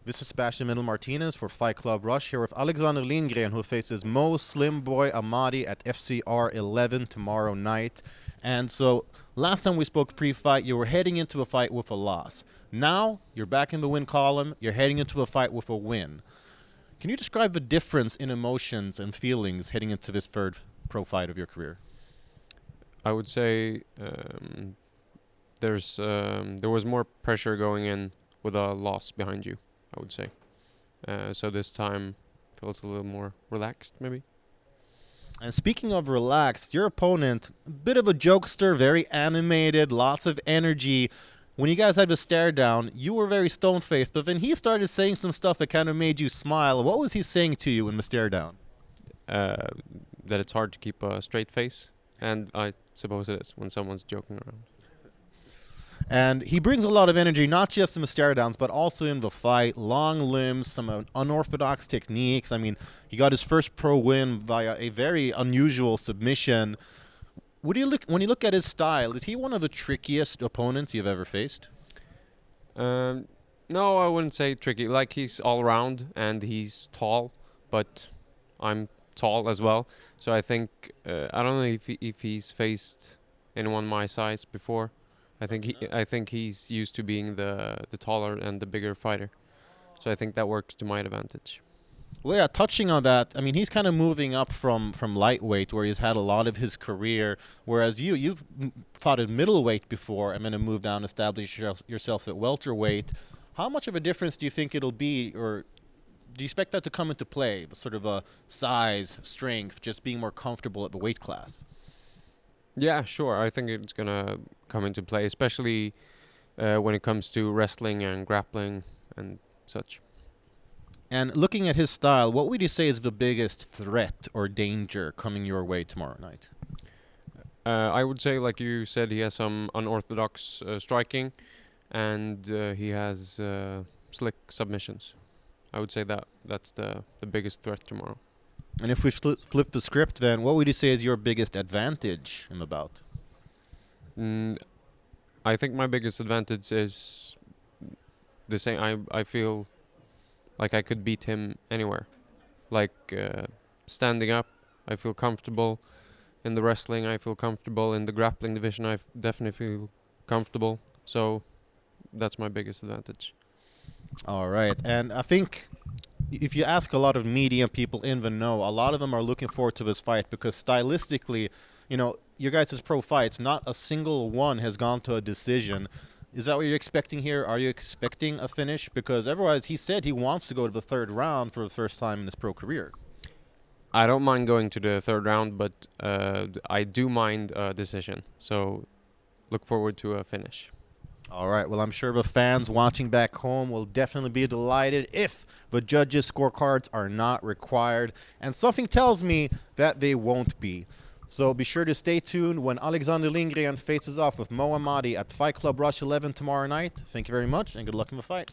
This is Sebastian Mendel Martinez for Fight Club Rush here with Alexander Lindgren, who faces Mo Slim Boy Amadi at FCR 11 tomorrow night. And so last time we spoke pre-fight, you were heading into a fight with a loss. Now you're back in the win column. You're heading into a fight with a win. Can you describe the difference in emotions and feelings heading into this third pro fight of your career? I would say there was more pressure going in with a loss behind you, I would say. So this time feels a little more relaxed, maybe. And speaking of relaxed, your opponent, a bit of a jokester, very animated, lots of energy. When you guys had the stare down, you were very stone-faced, but then he started saying some stuff that kind of made you smile. What was he saying to you in the stare down? That it's hard to keep a straight face, and I suppose it is when someone's joking around. And he brings a lot of energy, not just in the stare downs, but also in the fight. Long limbs, some unorthodox techniques. I mean, he got his first pro win via a very unusual submission. When you look at his style, is he one of the trickiest opponents you've ever faced? No, I wouldn't say tricky. Like, he's all round and he's tall, but I'm tall as well. So I think I don't know if he's faced anyone my size before. I think he's used to being the taller and the bigger fighter. So I think that works to my advantage. Well, yeah, touching on that, I mean, he's kind of moving up from lightweight, where he's had a lot of his career, whereas you've fought at middleweight before and then moved down, established yourself at welterweight. How much of a difference do you think it'll be, or do you expect that to come into play, sort of a size, strength, just being more comfortable at the weight class? Yeah, sure. I think it's going to come into play, especially when it comes to wrestling and grappling and such. And looking at his style, what would you say is the biggest threat or danger coming your way tomorrow night? I would say, like you said, he has some unorthodox striking, and he has slick submissions. I would say that's the biggest threat tomorrow. And if we flip the script, then what would you say is your biggest advantage in the bout? I think my biggest advantage is the same. I feel like I could beat him anywhere. Like standing up, I feel comfortable. In the wrestling, I feel comfortable. In the grappling division, I definitely feel comfortable. So that's my biggest advantage. All right. And I think if you ask a lot of media people in the know, a lot of them are looking forward to this fight because stylistically, you know, your guys' pro fights, not a single one has gone to a decision. Is that what you're expecting here? Are you expecting a finish? Because otherwise, he said he wants to go to the third round for the first time in his pro career. I don't mind going to the third round, but I do mind a decision. So look forward to a finish. All right. Well, I'm sure the fans watching back home will definitely be delighted if the judges' scorecards are not required. And something tells me that they won't be. So be sure to stay tuned when Alexander Lindgren faces off with Mo Amadi at Fight Club Rush 11 tomorrow night. Thank you very much, and good luck in the fight.